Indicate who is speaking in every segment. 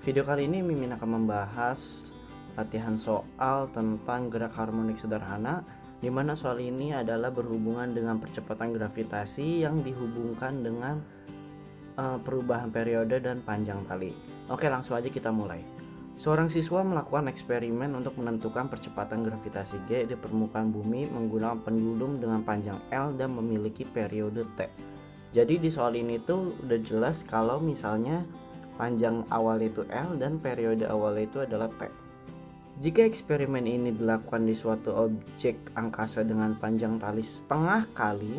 Speaker 1: Video kali ini Mimin akan membahas latihan soal tentang gerak harmonik sederhana, di mana soal ini adalah berhubungan dengan percepatan gravitasi yang dihubungkan dengan perubahan periode dan panjang tali. Oke, langsung aja kita mulai. Seorang siswa melakukan eksperimen untuk menentukan percepatan gravitasi G di permukaan bumi menggunakan pendulum dengan panjang L dan memiliki periode T. Jadi di soal ini tuh udah jelas kalau misalnya panjang awal itu L dan periode awal itu adalah T. Jika eksperimen ini dilakukan di suatu objek angkasa dengan panjang tali setengah kali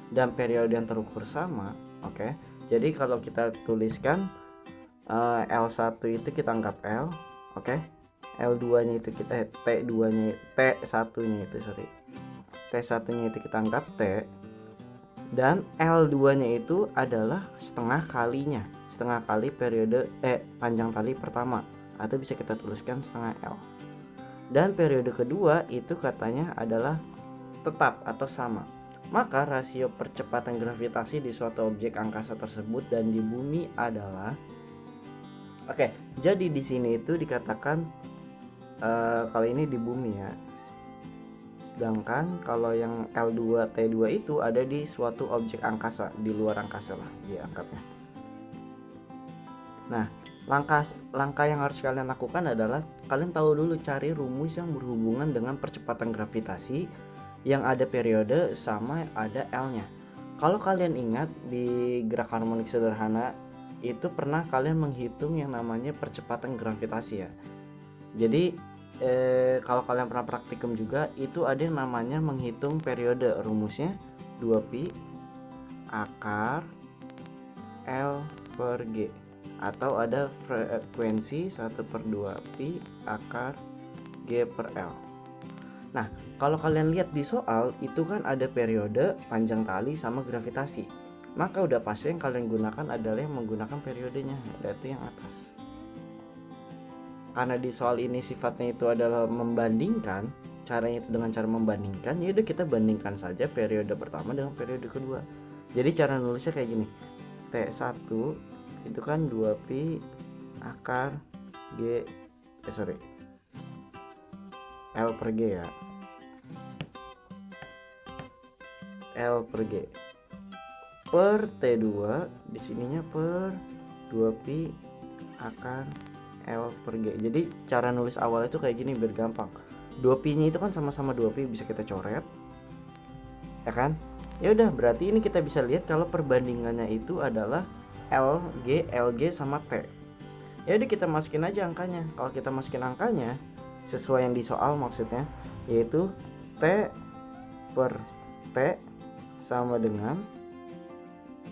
Speaker 1: dan periode yang terukur sama, oke. Jadi kalau kita tuliskan L1 itu kita anggap L, oke. L2-nya itu kita T2-nya T1-nya itu T1-nya itu kita anggap T, dan L2-nya itu adalah setengah kali periode panjang tali pertama, atau bisa kita tuliskan setengah L. Dan periode kedua itu katanya adalah tetap atau sama. Maka rasio percepatan gravitasi di suatu objek angkasa tersebut dan di bumi adalah jadi di sini itu dikatakan kalau ini di bumi ya. Sedangkan kalau yang L2 T2 itu ada di suatu objek angkasa, di luar angkasa lah dianggapnya. Nah, langkah yang harus kalian lakukan adalah kalian tahu dulu cari rumus yang berhubungan dengan percepatan gravitasi yang ada periode sama ada L-nya. Kalau kalian ingat di gerak harmonik sederhana itu pernah kalian menghitung yang namanya percepatan gravitasi ya. Jadi kalau kalian pernah praktikum juga itu ada yang namanya menghitung periode, rumusnya 2pi akar L per G, atau ada frekuensi 1/2pi akar G per L. Nah, kalau kalian lihat di soal itu kan ada periode, panjang tali sama gravitasi. Maka udah pasti yang kalian gunakan adalah yang menggunakan periodenya, yaitu yang atas. Karena di soal ini sifatnya itu adalah membandingkan, caranya itu dengan cara membandingkan, ya udah kita bandingkan saja periode pertama dengan periode kedua. Jadi cara nulisnya kayak gini. T1 itu kan 2pi akar L per G ya. L per G per T2 di sininya per 2pi akar L per G. Jadi cara nulis awal itu kayak gini biar gampang. 2pi nya itu kan sama-sama 2pi, bisa kita coret ya kan. Ya udah, berarti ini kita bisa lihat kalau perbandingannya itu adalah LG sama T. Ya udah, kita masukin aja angkanya. Kalau kita masukin angkanya sesuai yang di soal maksudnya, yaitu T per T sama dengan,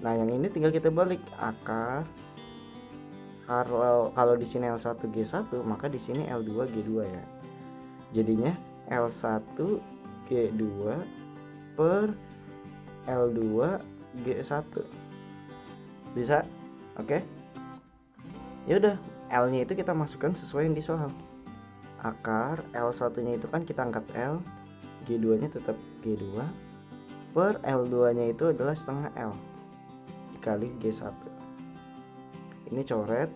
Speaker 1: nah yang ini tinggal kita balik akar, kalau di sini L1 G1 maka di sini L2 G2 ya. Jadinya L1 G2 per L2 G1. Bisa? Oke. Ya udah, L-nya itu kita masukkan sesuai yang di soal. Akar L1-nya itu kan kita angkat L, G2-nya tetap G2 per L2-nya itu adalah setengah L dikali G1. Ini coret.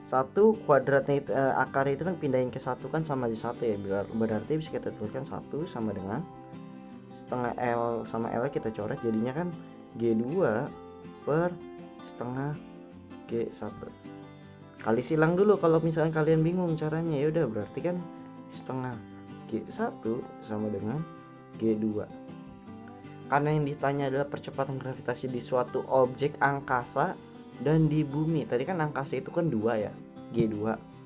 Speaker 1: 1 kuadratnya itu, akar itu kan pindahin ke 1 kan sama aja 1 ya. Berarti bisa kita tuliskan 1 sama dengan setengah L sama L kita coret, jadinya kan G2 per setengah G1. Kali silang dulu kalau misalnya kalian bingung caranya. Ya udah, berarti kan setengah G1 sama dengan G2. Karena yang ditanya adalah percepatan gravitasi di suatu objek angkasa dan di bumi. Tadi kan angkasa itu kan 2 ya, G2.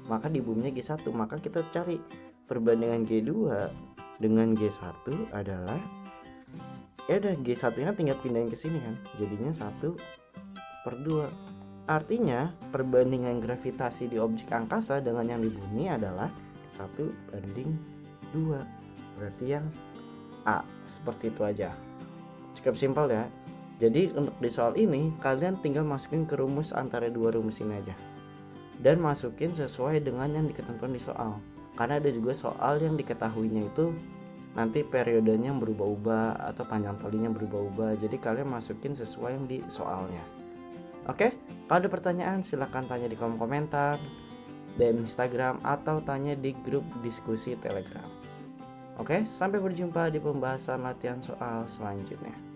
Speaker 1: Maka di buminya G1. Maka kita cari perbandingan G2 dengan G1 adalah, ya udah, G1 nya tinggal pindahin ke sini kan. Jadinya 1/2. Artinya perbandingan gravitasi di objek angkasa dengan yang di bumi adalah 1/2. Berarti yang A. Seperti itu aja. Cukup simpel ya. Jadi untuk di soal ini kalian tinggal masukin ke rumus antara dua rumus ini aja, dan masukin sesuai dengan yang diketentukan di soal. Karena ada juga soal yang diketahuinya itu nanti periodenya berubah-ubah atau panjang talinya berubah-ubah. Jadi kalian masukin sesuai yang di soalnya. Oke, kalau ada pertanyaan silahkan tanya di kolom komentar dan Instagram atau tanya di grup diskusi Telegram. Oke, sampai berjumpa di pembahasan latihan soal selanjutnya.